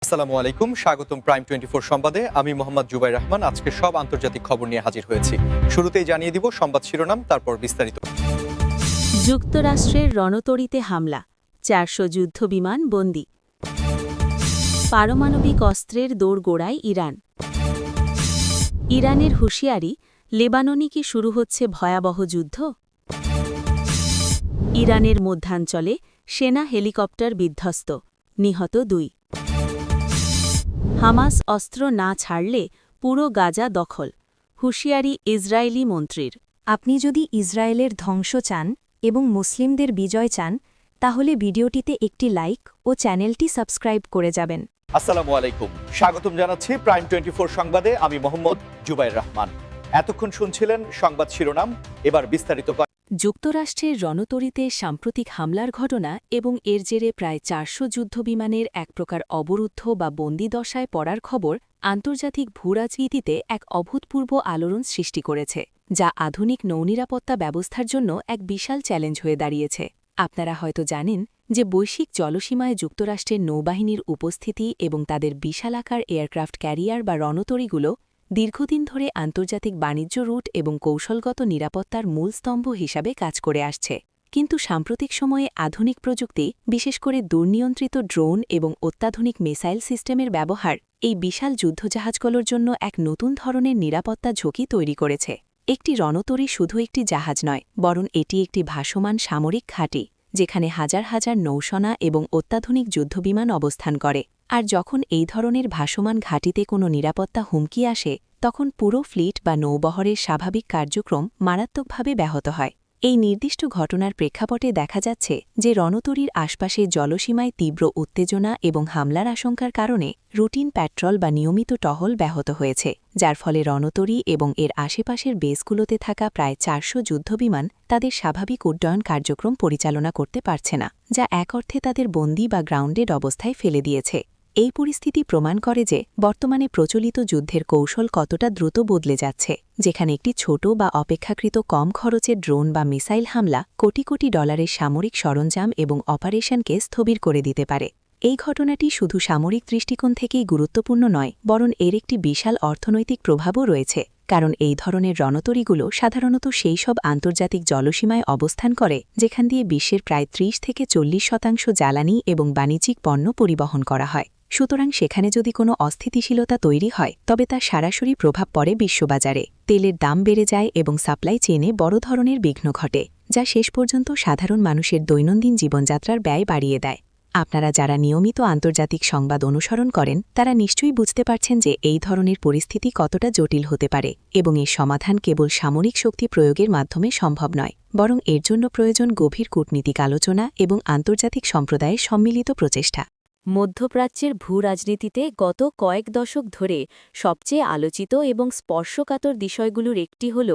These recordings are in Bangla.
আসসালামু আলাইকুম, স্বাগতম প্রাইম 24 সংবাদে। আমি মোহাম্মদ জুবাইর রহমান। আজকে সব আন্তর্জাতিক খবর নিয়ে হাজির হয়েছি। শুরুতেই জানিয়ে দিব সংবাদ শিরোনাম, তারপর বিস্তারিত। যুক্তরাষ্ট্রের রণতরীতে হামলা, 400 যুদ্ধবিমান বন্দী। পারমাণবিক অস্ত্রের দোরগোড়ায় ইরান। ইরানের হুঁশিয়ারি, লেবাননে কি শুরু হচ্ছে ভয়াবহ যুদ্ধ? ইরানের মধ্যাঞ্চলে সেনা হেলিকপ্টার বিধ্বস্ত, নিহত 2। হামাস অস্ত্র না ছাড়লে পুরো গাজা দখল, হুঁশিয়ারি ইসরায়েলি মন্ত্রীর। আপনি যদি ইসরায়েলের ধ্বংস চান এবং মুসলিমদের বিজয় চান, তাহলে ভিডিওটিতে একটি লাইক ও চ্যানেলটি সাবস্ক্রাইব করে যাবেন। আসসালামু আলাইকুম, স্বাগতম জানাচ্ছি প্রাইম 24 সংবাদে। আমি মোহাম্মদ জুবাইর রহমান। এতক্ষণ শুনছিলেন সংবাদ শিরোনাম, এবার বিস্তারিত। যুক্তরাষ্ট্রের রণতরীতে সাম্প্রতিক হামলার ঘটনা এবং এর জেরে প্রায় 400 যুদ্ধবিমানের এক প্রকার অবরুদ্ধ বা বন্দিদশায় পড়ার খবর আন্তর্জাতিক ভূরাজনীতিতে এক অভূতপূর্ব আলোড়ন সৃষ্টি করেছে, যা আধুনিক নৌনিরাপত্তা ব্যবস্থার জন্য এক বিশাল চ্যালেঞ্জ হয়ে দাঁড়িয়েছে। আপনারা হয়তো জানেন যে বৈশ্বিক জলসীমায় যুক্তরাষ্ট্রের নৌবাহিনীর উপস্থিতি এবং তাদের বিশালাকার এয়ারক্রাফট ক্যারিয়ার বা রণতরীগুলো দীর্ঘদিন ধরে আন্তর্জাতিক বাণিজ্য রুট এবং কৌশলগত নিরাপত্তার মূল স্তম্ভ হিসাবে কাজ করে আসছে। কিন্তু সাম্প্রতিক সময়ে আধুনিক প্রযুক্তি, বিশেষ করে দুর্নিয়ন্ত্রিত ড্রোন এবং অত্যাধুনিক মিসাইল সিস্টেমের ব্যবহার এই বিশাল যুদ্ধজাহাজগুলোর জন্য এক নতুন ধরনের নিরাপত্তা ঝুঁকি তৈরি করেছে। একটি রণতরী শুধু একটি জাহাজ নয়, বরং এটি একটি ভাসমান সামরিক ঘাঁটি, যেখানে হাজার হাজার নৌসেনা এবং অত্যাধুনিক যুদ্ধবিমান অবস্থান করে। আর যখন এই ধরনের ভাসমান ঘাঁটিতে কোনো নিরাপত্তা হুমকি আসে, তখন পুরো ফ্লিট বা নৌবহরের স্বাভাবিক কার্যক্রম মারাত্মকভাবে ব্যাহত হয়। এই নির্দিষ্ট ঘটনার প্রেক্ষাপটে দেখা যাচ্ছে যে রণতরীর আশপাশে জলসীমায় তীব্র উত্তেজনা এবং হামলার আশঙ্কার কারণে রুটিন প্যাট্রোল বা নিয়মিত টহল ব্যাহত হয়েছে, যার ফলে রণতরী এবং এর আশেপাশের বেসগুলোতে থাকা প্রায় 400 যুদ্ধবিমান তাদের স্বাভাবিক উড্ডয়ন কার্যক্রম পরিচালনা করতে পারছে না, যা এক অর্থে তাদের বন্দী বা গ্রাউন্ডেড অবস্থায় ফেলে দিয়েছে। এই পরিস্থিতি প্রমাণ করে যে বর্তমানে প্রচলিত যুদ্ধের কৌশল কতটা দ্রুত বদলে যাচ্ছে, যেখানে একটি ছোট বা অপেক্ষাকৃত কম খরচের ড্রোন বা মিসাইল হামলা কোটি কোটি ডলারের সামরিক সরঞ্জাম এবং অপারেশনকে স্থবির করে দিতে পারে। এই ঘটনাটি শুধু সামরিক দৃষ্টিকোণ থেকেই গুরুত্বপূর্ণ নয়, বরং এর একটি বিশাল অর্থনৈতিক প্রভাবও রয়েছে, কারণ এই ধরনের রণতরীগুলো সাধারণত সেই সব আন্তর্জাতিক জলসীমায় অবস্থান করে যেখান দিয়ে বিশ্বের প্রায় 30 থেকে 40% জ্বালানি এবং বাণিজ্যিক পণ্য পরিবহন করা হয়। সুতরাং সেখানে যদি কোনো অস্থিতিশীলতা তৈরি হয়, তবে তার সরাসরি প্রভাব পড়ে বিশ্ববাজারে। তেলের দাম বেড়ে যায় এবং সাপ্লাই চেইনে বড় ধরনের বিঘ্ন ঘটে, যা শেষ পর্যন্ত সাধারণ মানুষের দৈনন্দিন জীবনযাত্রার ব্যয় বাড়িয়ে দেয়। আপনারা যারা নিয়মিত আন্তর্জাতিক সংবাদ অনুসরণ করেন, তারা নিশ্চয়ই বুঝতে পারছেন যে এই ধরনের পরিস্থিতি কতটা জটিল হতে পারে এবং এর সমাধান কেবল সামরিক শক্তি প্রয়োগের মাধ্যমে সম্ভব নয়, বরং এর জন্য প্রয়োজন গভীর কূটনীতিক আলোচনা এবং আন্তর্জাতিক সম্প্রদায়ের সম্মিলিত প্রচেষ্টা। মধ্যপ্রাচ্যের ভূরাজনীতিতে গত কয়েক দশক ধরে সবচেয়ে আলোচিত এবং স্পর্শকাতর বিষয়গুলোর একটি হল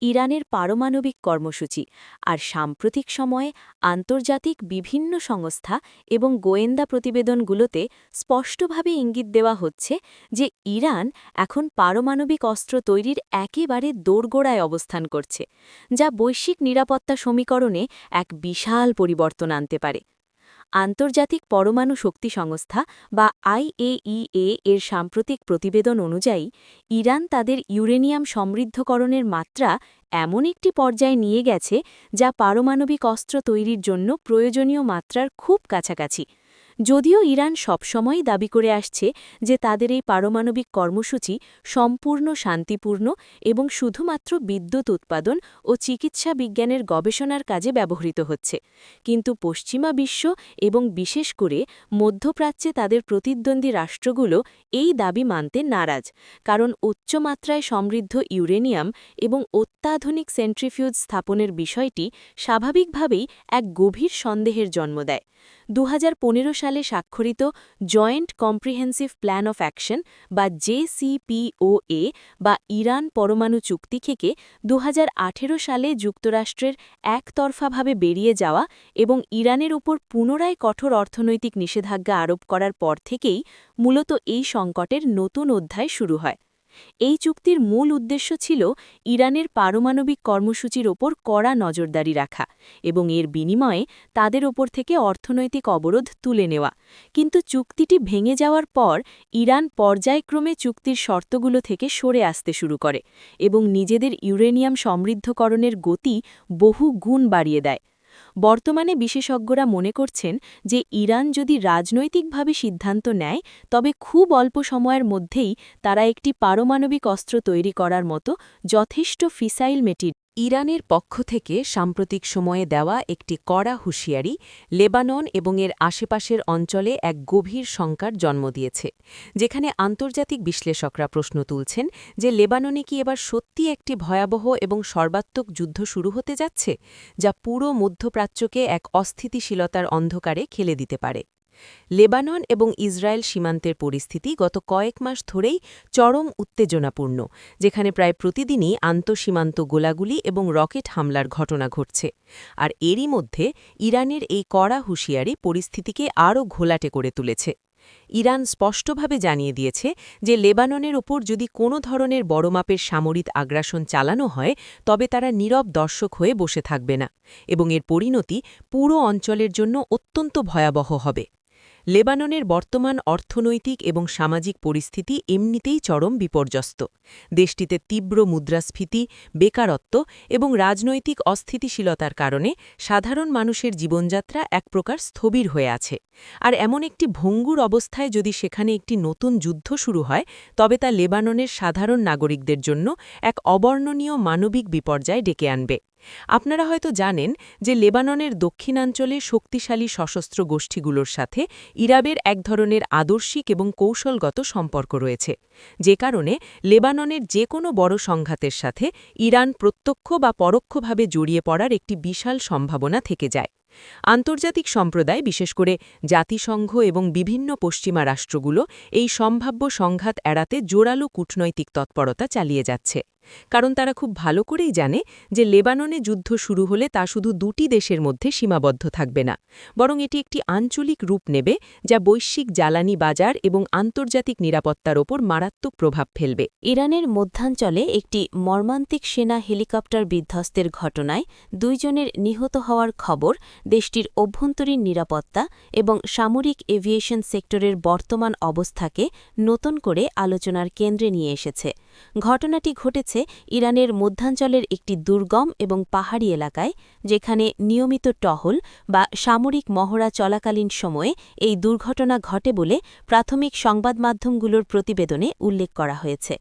ইরানের পারমাণবিক কর্মসূচি। আর সাম্প্রতিক সময়ে আন্তর্জাতিক বিভিন্ন সংস্থা এবং গোয়েন্দা প্রতিবেদনগুলোতে স্পষ্টভাবে ইঙ্গিত দেওয়া হচ্ছে যে ইরান এখন পারমাণবিক অস্ত্র তৈরির একেবারে দোরগোড়ায় অবস্থান করছে, যা বৈশ্বিক নিরাপত্তা সমীকরণে এক বিশাল পরিবর্তন আনতে পারে। আন্তর্জাতিক পরমাণু শক্তি সংস্থা বা IAEA এর সাম্প্রতিক প্রতিবেদন অনুযায়ী ইরান তাদের ইউরেনিয়াম সমৃদ্ধকরণের মাত্রা এমন একটি পর্যায়ে নিয়ে গেছে যা পারমাণবিক অস্ত্র তৈরির জন্য প্রয়োজনীয় মাত্রার খুব কাছাকাছি। যদিও ইরান সবসময়ই দাবি করে আসছে যে তাদের এই পারমাণবিক কর্মসূচি সম্পূর্ণ শান্তিপূর্ণ এবং শুধুমাত্র বিদ্যুৎ উৎপাদন ও চিকিৎসা বিজ্ঞানের গবেষণার কাজে ব্যবহৃত হচ্ছে, কিন্তু পশ্চিমা বিশ্ব এবং বিশেষ করে মধ্যপ্রাচ্যে তাদের প্রতিদ্বন্দ্বী রাষ্ট্রগুলো এই দাবি মানতে নারাজ, কারণ উচ্চমাত্রায় সমৃদ্ধ ইউরেনিয়াম এবং অত্যাধুনিক সেন্ট্রিফিউজ স্থাপনের বিষয়টি স্বাভাবিকভাবেই এক গভীর সন্দেহের জন্ম দেয়। 2015 সালে স্বাক্ষরিত joint comprehensive plan of action বা JCPOA বা ইরান পরমাণু চুক্তি থেকে 2018 সালে যুক্তরাষ্ট্রের একতরফাভাবে বেরিয়ে যাওয়া এবং ইরানের উপর পুনরায় কঠোর অর্থনৈতিক নিষেধাজ্ঞা আরোপ করার পর থেকেই মূলত এই সংকটের নতুন অধ্যায় শুরু হয়। এই চুক্তির মূল উদ্দেশ্য ছিল ইরানের পারমাণবিক কর্মসূচির ওপর কড়া নজরদারি রাখা এবং এর বিনিময়ে তাদের ওপর থেকে অর্থনৈতিক অবরোধ তুলে নেওয়া। কিন্তু চুক্তিটি ভেঙে যাওয়ার পর ইরান পর্যায়ক্রমে চুক্তির শর্তগুলো থেকে সরে আসতে শুরু করে এবং নিজেদের ইউরেনিয়াম সমৃদ্ধকরণের গতি বহু গুণ বাড়িয়ে দেয়। বর্তমানে বিশেষজ্ঞরা মনে করছেন যে ইরান যদি রাজনৈতিকভাবে সিদ্ধান্ত নেয় তবে খুব অল্প সময়ের মধ্যেই তারা একটি পারমাণবিক অস্ত্র তৈরি করার মতো যথেষ্ট ফিসাইল মেটেরিয়াল। ইরানের পক্ষ থেকে সাম্প্রতিক সময়ে দেওয়া একটি কড়া হুঁশিয়ারি লেবানন এবং এর আশেপাশের অঞ্চলে এক গভীর শঙ্কার জন্ম দিয়েছে, যেখানে আন্তর্জাতিক বিশ্লেষকরা প্রশ্ন তুলছেন যে লেবাননে কি এবার সত্যি একটি ভয়াবহ এবং সর্বাত্মক যুদ্ধ শুরু হতে যাচ্ছে, যা পুরো মধ্যপ্রাচ্যকে এক অস্থিতিশীলতার অন্ধকারে ঠেলে দিতে পারে। লেবানন এবং ইসরায়েল সীমান্তের পরিস্থিতি গত কয়েক মাস ধরেই চরম উত্তেজনাপূর্ণ, যেখানে প্রায় প্রতিদিনই আন্তঃসীমান্ত গোলাগুলি এবং রকেট হামলার ঘটনা ঘটছে। আর এরই মধ্যে ইরানের এই কড়া হুঁশিয়ারি পরিস্থিতিকে আরও ঘোলাটে করে তুলেছে। ইরান স্পষ্টভাবে জানিয়ে দিয়েছে যে লেবাননের ওপর যদি কোনো ধরনের বড় মাপের সামরিক আগ্রাসন চালানো হয় তবে তারা নীরব দর্শক হয়ে বসে থাকবে না এবং এর পরিণতি পুরো অঞ্চলের জন্য অত্যন্ত ভয়াবহ হবে। লেবাননের বর্তমান অর্থনৈতিক এবং সামাজিক পরিস্থিতি এমনিতেই চরম বিপর্যস্ত। দেশটিতে তীব্র মুদ্রাস্ফীতি, বেকারত্ব এবং রাজনৈতিক অস্থিতিশীলতার কারণে সাধারণ মানুষের জীবনযাত্রা এক প্রকার স্থবির হয়ে আছে। আর এমন একটি ভঙ্গুর অবস্থায় যদি সেখানে একটি নতুন যুদ্ধ শুরু হয় তবে তা লেবাননের সাধারণ নাগরিকদের জন্য এক অবর্ণনীয় মানবিক বিপর্যয় ডেকে আনবে। আপনারা হয়তো জানেন যে লেবাননের দক্ষিণাঞ্চলে শক্তিশালী সশস্ত্র গোষ্ঠীগুলোর সাথে ইরাবের এক ধরনের আদর্শিক এবং কৌশলগত সম্পর্ক রয়েছে, যে কারণে লেবাননের যে কোনো বড় সংঘাতের সাথে ইরান প্রত্যক্ষ বা পরোক্ষভাবে জড়িয়ে পড়ার একটি বিশাল সম্ভাবনা থেকে যায়। আন্তর্জাতিক সম্প্রদায়, বিশেষ করে জাতিসংঘ এবং বিভিন্ন পশ্চিমা রাষ্ট্রগুলো এই সম্ভাব্য সংঘাত এড়াতে জোরালো কূটনৈতিক তৎপরতা চালিয়ে যাচ্ছে, কারণ তারা খুব ভালো করেই জানে যে লেবাননে যুদ্ধ শুরু হলে তা শুধু দুটি দেশের মধ্যে সীমাবদ্ধ থাকবে না, বরং এটি একটি আঞ্চলিক রূপ নেবে যা বৈশ্বিক জ্বালানি বাজার এবং আন্তর্জাতিক নিরাপত্তার ওপর মারাত্মক প্রভাব ফেলবে। ইরানের মধ্যাঞ্চলে একটি মর্মান্তিক সেনা হেলিকপ্টার বিধ্বস্তের ঘটনায় 2 জনের নিহত হওয়ার খবর দেশটির অভ্যন্তরীণ নিরাপত্তা এবং সামরিক এভিয়েশন সেক্টরের বর্তমান অবস্থাকে নতুন করে আলোচনার কেন্দ্রে নিয়ে এসেছে। ঘটনাটি ঘটেছে ইরানের মধ্যাঞ্চলের একটি দুর্গম এবং পাহাড়ি এলাকায়, যেখানে নিয়মিত টহল বা সামরিক মহড়া চলাকালীন সময়ে এই দুর্ঘটনা ঘটে বলে প্রাথমিক সংবাদমাধ্যমগুলোর প্রতিবেদনে উল্লেখ করা হয়েছে।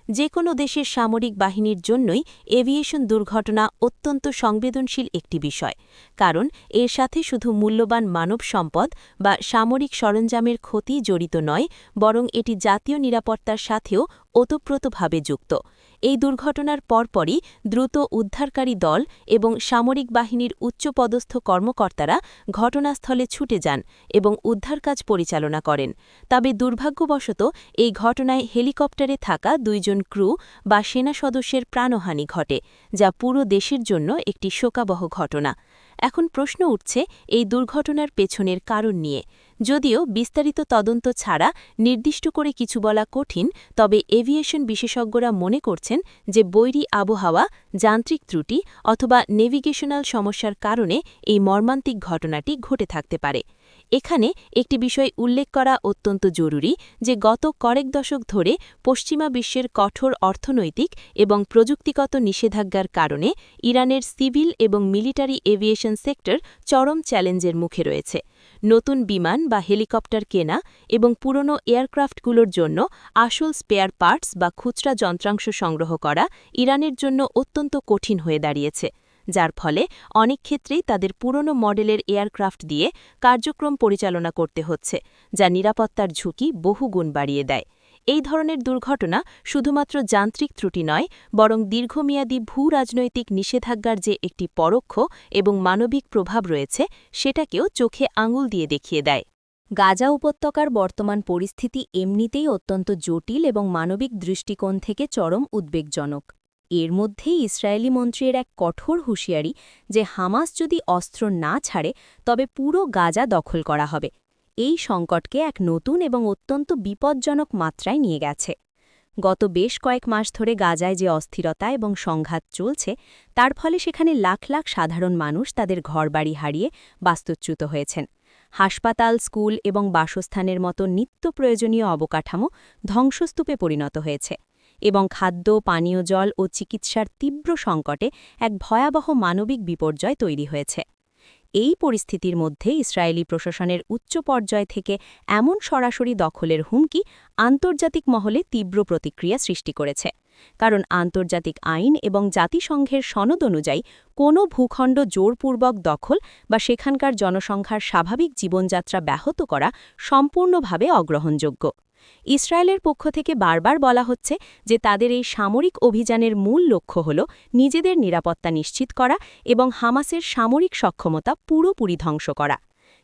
যে কোনো দেশের সামরিক বাহিনীর জন্যই এভিয়েশন দুর্ঘটনা অত্যন্ত সংবেদনশীল একটি বিষয়, কারণ এর সাথে শুধু মূল্যবান মানব সম্পদ বা সামরিক সরঞ্জামের ক্ষতি জড়িত নয়, বরং এটি জাতীয় নিরাপত্তার সাথেও ওতপ্রোতভাবে যুক্ত। এই দুর্ঘটনার পরপরই দ্রুত উদ্ধারকারী দল এবং সামরিক বাহিনীর উচ্চপদস্থ কর্মকর্তারা ঘটনাস্থলে ছুটে যান এবং উদ্ধার কাজ পরিচালনা করেন। তবে দুর্ভাগ্যবশত এই ঘটনায় হেলিকপ্টারে থাকা 2 জন ক্রু বা সেনা সদস্যের প্রাণহানি ঘটে, যা পুরো দেশের জন্য একটি শোকাবহ ঘটনা। এখন প্রশ্ন উঠছে এই দুর্ঘটনার পেছনের কারণ নিয়ে। যদিও বিস্তারিত তদন্ত ছাড়া নির্দিষ্ট করে কিছু বলা কঠিন, তবে এভিয়েশন বিশেষজ্ঞরা মনে করছেন যে বৈরী আবহাওয়া, যান্ত্রিক ত্রুটি অথবা নেভিগেশনাল সমস্যার কারণে এই মর্মান্তিক ঘটনাটি ঘটে থাকতে পারে। এখানে একটি বিষয় উল্লেখ করা অত্যন্ত জরুরি যে গত কয়েক দশক ধরে পশ্চিমা বিশ্বের কঠোর অর্থনৈতিক এবং প্রযুক্তিগত নিষেধাজ্ঞার কারণে ইরানের সিভিল এবং মিলিটারি এভিয়েশন সেক্টর চরম চ্যালেঞ্জের মুখে রয়েছে। নতুন বিমান বা হেলিকপ্টার কেনা এবং পুরনো এয়ারক্রাফটগুলোর জন্য আসল স্পেয়ার পার্টস বা খুচরা যন্ত্রাংশ সংগ্রহ করা ইরানের জন্য অত্যন্ত কঠিন হয়ে দাঁড়িয়েছে, যার ফলে অনেক ক্ষেত্রেই তাদের পুরনো মডেলের এয়ারক্রাফট দিয়ে কার্যক্রম পরিচালনা করতে হচ্ছে, যা নিরাপত্তার ঝুঁকি বহুগুণ বাড়িয়ে দেয়। এই ধরনের দুর্ঘটনা শুধুমাত্র যান্ত্রিক ত্রুটি নয়, বরং দীর্ঘমেয়াদী ভূ-রাজনৈতিক নিষেধাজ্ঞার যে একটি পরোক্ষ এবং মানবিক প্রভাব রয়েছে সেটাকেও চোখে আঙুল দিয়ে দেখিয়ে দেয়। গাজা উপত্যকার বর্তমান পরিস্থিতি এমনিতেই অত্যন্ত জটিল এবং মানবিক দৃষ্টিকোণ থেকে চরম উদ্বেগজনক। এর মধ্যেই ইসরায়েলি মন্ত্রীর এক কঠোর হুঁশিয়ারি যে হামাস যদি অস্ত্র না ছাড়ে তবে পুরো গাজা দখল করা হবে, এই সংকটকে এক নতুন এবং অত্যন্ত বিপজ্জনক মাত্রায় নিয়ে গেছে। গত বেশ কয়েক মাস ধরে গাজায় যে অস্থিরতা এবং সংঘাত চলছে তার ফলে সেখানে লাখ লাখ সাধারণ মানুষ তাদের ঘরবাড়ি হারিয়ে বাস্তুচ্যুত হয়েছেন। হাসপাতাল, স্কুল এবং বাসস্থানের মতো নিত্য প্রয়োজনীয় অবকাঠামো ধ্বংসস্তূপে পরিণত হয়েছে এবং খাদ্য, পানীয় জল ও চিকিৎসার তীব্র সংকটে এক ভয়াবহ মানবিক বিপর্যয় তৈরি হয়েছে। এই পরিস্থিতির মধ্যে ইসরায়েলি প্রশাসনের উচ্চ পর্যায় থেকে এমন সরাসরি দখলের হুমকি আন্তর্জাতিক মহলে তীব্র প্রতিক্রিয়া সৃষ্টি করেছে, কারণ আন্তর্জাতিক আইন এবং জাতিসংঘের সনদ অনুযায়ী কোনো ভূখণ্ড জোরপূর্বক দখল বা সেখানকার জনসংখ্যার স্বাভাবিক জীবনযাত্রা ব্যাহত করা সম্পূর্ণভাবে অগ্রহণযোগ্য। ইসরায়েলের পক্ষ থেকে বারবার বলা হচ্ছে যে তাদের এই সামরিক অভিযানের মূল লক্ষ্য হল নিজেদের নিরাপত্তা নিশ্চিত করা এবং হামাসের সামরিক সক্ষমতা পুরোপুরি ধ্বংস করা।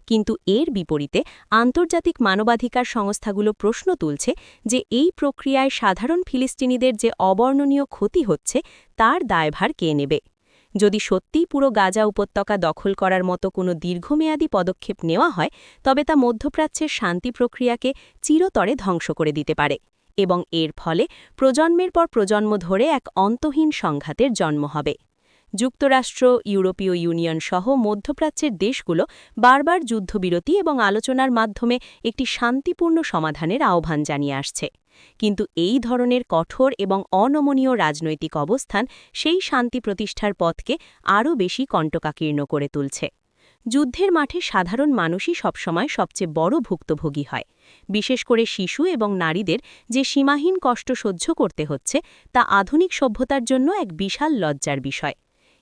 কিন্তু এর বিপরীতে আন্তর্জাতিক মানবাধিকার সংস্থাগুলো প্রশ্ন তুলছে যে এই প্রক্রিয়ায় সাধারণ ফিলিস্তিনিদের যে অবর্ণনীয় ক্ষতি হচ্ছে তার দায়ভার কে নেবে। যদি সত্যিই পুরো গাজা উপত্যকা দখল করার মতো কোনো দীর্ঘমেয়াদী পদক্ষেপ নেওয়া হয় তবে তা মধ্যপ্রাচ্যের শান্তি প্রক্রিয়াকে চিরতরে ধ্বংস করে দিতে পারে এবং এর ফলে প্রজন্মের পর প্রজন্ম ধরে এক অন্তহীন সংঘাতের জন্ম হবে। যুক্তরাষ্ট্র, ইউরোপীয় ইউনিয়ন সহ মধ্যপ্রাচ্যের দেশগুলো বারবার যুদ্ধবিরতি এবং আলোচনার মাধ্যমে একটি শান্তিপূর্ণ সমাধানের আহ্বান জানিয়ে আসছে, কিন্তু এই ধরনের কঠোর এবং অনমনীয় রাজনৈতিক অবস্থান সেই শান্তি প্রতিষ্ঠার পথকে আরও বেশি কণ্টকাকীর্ণ করে তুলছে। যুদ্ধের মাঠে সাধারণ মানুষই সবসময় সবচেয়ে বড় ভুক্তভোগী হয়, বিশেষ করে শিশু এবং নারীদের যে সীমাহীন কষ্ট সহ্য করতে হচ্ছে তা আধুনিক সভ্যতার জন্য এক বিশাল লজ্জার বিষয়।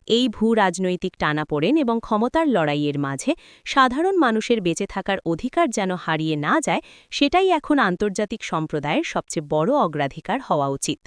এই ভূ-রাজনৈতিক টানাপোড়েন এবং ক্ষমতার লড়াইয়ের মাঝে সাধারণ মানুষের বেঁচে থাকার অধিকার যেন হারিয়ে না যায় সেটাই এখন আন্তর্জাতিক সম্প্রদায়ের সবচেয়ে বড় অগ্রাধিকার হওয়া উচিত।